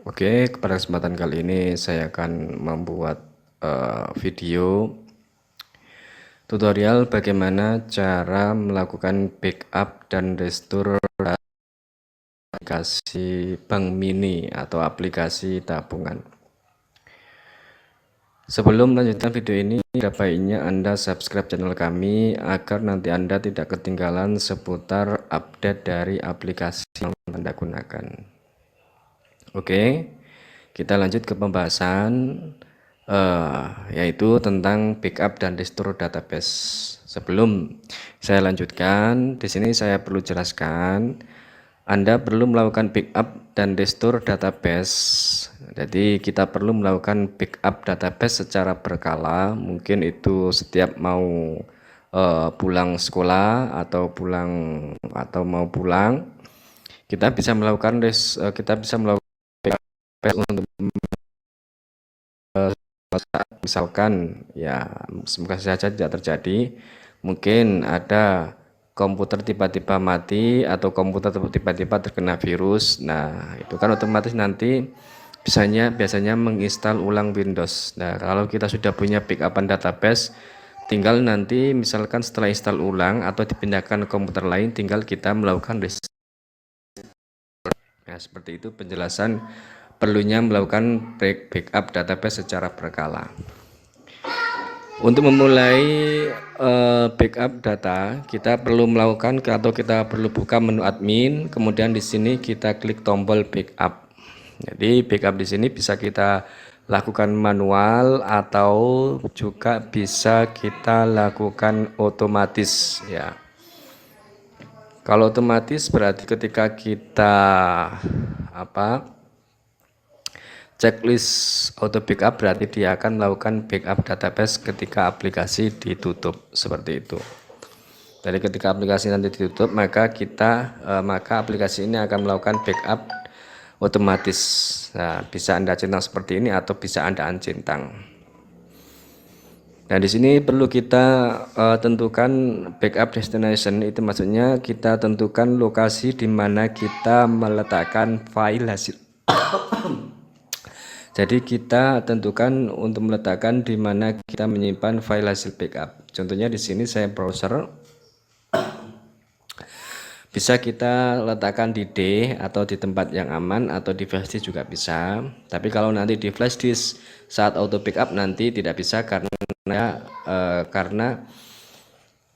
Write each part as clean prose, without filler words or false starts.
Oke, pada kesempatan kali ini saya akan membuat video tutorial bagaimana cara melakukan backup dan restore aplikasi Bank Mini atau aplikasi tabungan. Sebelum melanjutkan video ini, ada baiknya Anda subscribe channel kami agar nanti Anda tidak ketinggalan seputar update dari aplikasi yang Anda gunakan. Oke, kita lanjut ke pembahasan yaitu tentang backup dan restore database. Sebelum saya lanjutkan, di sini saya perlu jelaskan, Anda perlu melakukan backup dan restore database. Jadi kita perlu melakukan backup database secara berkala, mungkin itu setiap mau pulang sekolah atau mau pulang, kita bisa melakukan untuk misalkan ya semoga saja tidak terjadi, mungkin ada komputer tiba-tiba mati atau komputer tiba-tiba terkena virus. Nah, itu kan otomatis nanti biasanya menginstal ulang Windows. Nah, kalau kita sudah punya backupan database, tinggal nanti misalkan setelah install ulang atau dipindahkan ke komputer lain, tinggal kita melakukan restore. Nah, seperti itu penjelasan perlunya melakukan backup database secara berkala. Untuk memulai backup data, kita perlu melakukan atau kita perlu buka menu admin, kemudian di sini kita klik tombol backup. Jadi backup di sini bisa kita lakukan manual atau juga bisa kita lakukan otomatis ya. Kalau otomatis berarti ketika kita checklist auto backup berarti dia akan melakukan backup database ketika aplikasi ditutup, seperti itu. Jadi ketika aplikasi nanti ditutup, maka aplikasi ini akan melakukan backup otomatis. Nah, bisa Anda centang seperti ini atau bisa Anda uncentang. Nah, di sini perlu kita tentukan backup destination, itu maksudnya kita tentukan lokasi di mana kita meletakkan file hasil. Jadi kita tentukan untuk meletakkan di mana kita menyimpan file hasil backup. Contohnya di sini saya browser. Bisa kita letakkan di D atau di tempat yang aman atau di flash disk juga bisa. Tapi kalau nanti di flash disk saat auto backup nanti tidak bisa karena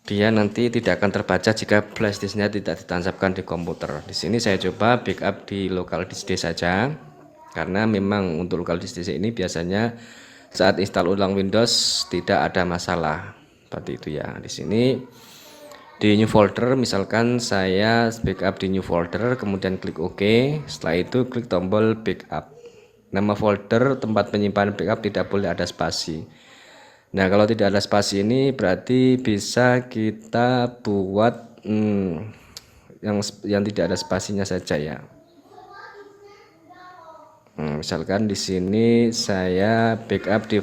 dia nanti tidak akan terbaca jika flash disknya tidak ditancapkan di komputer. Di sini saya coba backup di local disk D saja. Karena memang untuk local disk D ini biasanya saat install ulang Windows tidak ada masalah seperti itu ya. Di sini di new folder, misalkan saya backup di new folder, kemudian klik OK. Setelah itu klik tombol backup. Nama folder tempat penyimpanan backup tidak boleh ada spasi. Nah, kalau tidak ada spasi ini berarti bisa kita buat yang tidak ada spasinya saja ya. Misalkan di sini saya backup di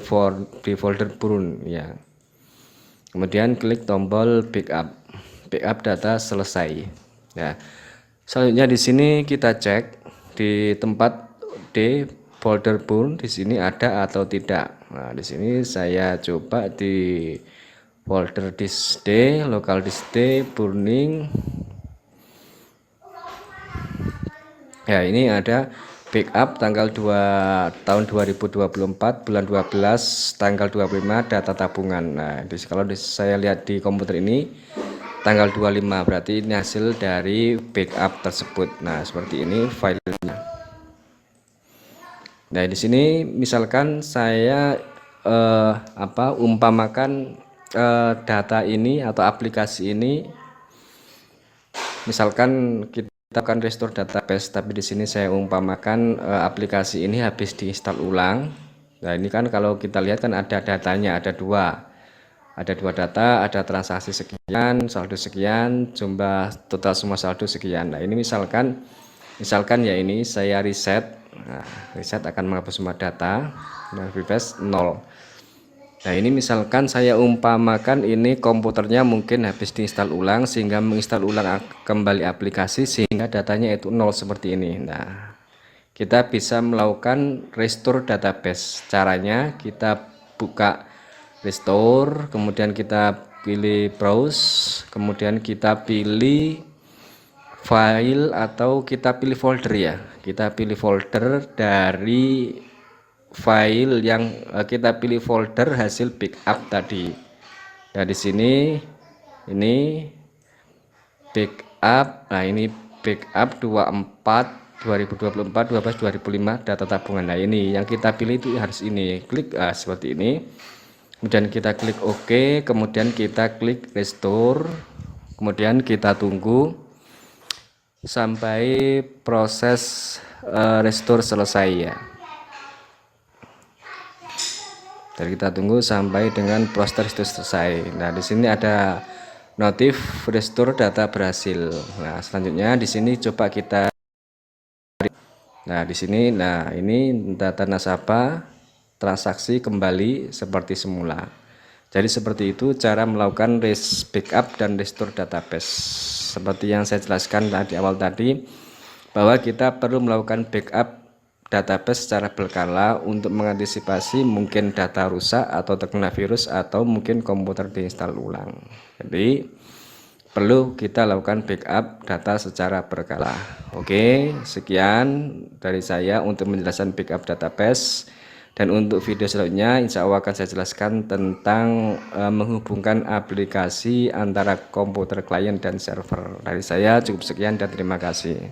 folder burn ya. Kemudian klik tombol backup data selesai. Ya. Selanjutnya di sini kita cek di tempat D folder burn di sini ada atau tidak. Nah, di sini saya coba di folder disk D, local disk D, burning. Ya, ini ada backup tanggal 2 tahun 2024 bulan 12 tanggal 25 data tabungan. Nah, kalau saya lihat di komputer ini tanggal 25 berarti ini hasil dari backup tersebut. Nah, seperti ini filenya. Nah, di sini misalkan saya umpamakan data ini atau aplikasi ini, misalkan kita akan restore database, tapi di sini saya umpamakan aplikasi ini habis diinstal ulang. Nah, ini kan kalau kita lihat kan ada datanya, ada dua data, ada transaksi sekian, saldo sekian, jumlah total semua saldo sekian. Nah, ini misalkan ya ini saya reset. Nah, reset akan menghapus semua data, refresh 0. Nah, ini misalkan saya umpamakan ini komputernya mungkin habis diinstal ulang sehingga menginstal ulang kembali aplikasi sehingga datanya itu 0 seperti ini. Nah, kita bisa melakukan restore database. Caranya kita buka restore, kemudian kita pilih browse, kemudian kita pilih file atau kita pilih folder ya. Kita pilih folder dari file yang kita pilih folder hasil backup tadi. Nah, di sini ini backup. Nah, ini backup 24 2024 12 2005 data tabungan. Nah, ini yang kita pilih itu harus ini. Klik seperti ini. Kemudian kita klik OK, kemudian kita klik restore. Kemudian kita tunggu sampai proses restore selesai ya. Dan kita tunggu sampai dengan proses restore selesai. Nah, di sini ada notif restore data berhasil. Nah, selanjutnya di sini coba kita. Nah, di sini, nah ini data nasabah transaksi kembali seperti semula. Jadi seperti itu cara melakukan backup dan restore database. Seperti yang saya jelaskan di awal tadi, bahwa kita perlu melakukan backup database secara berkala untuk mengantisipasi mungkin data rusak atau terkena virus atau mungkin komputer diinstal ulang. Jadi perlu kita lakukan backup data secara berkala. Oke, sekian dari saya untuk menjelaskan backup database. Dan untuk video selanjutnya insya Allah akan saya jelaskan tentang menghubungkan aplikasi antara komputer klien dan server. Dari saya cukup sekian dan terima kasih.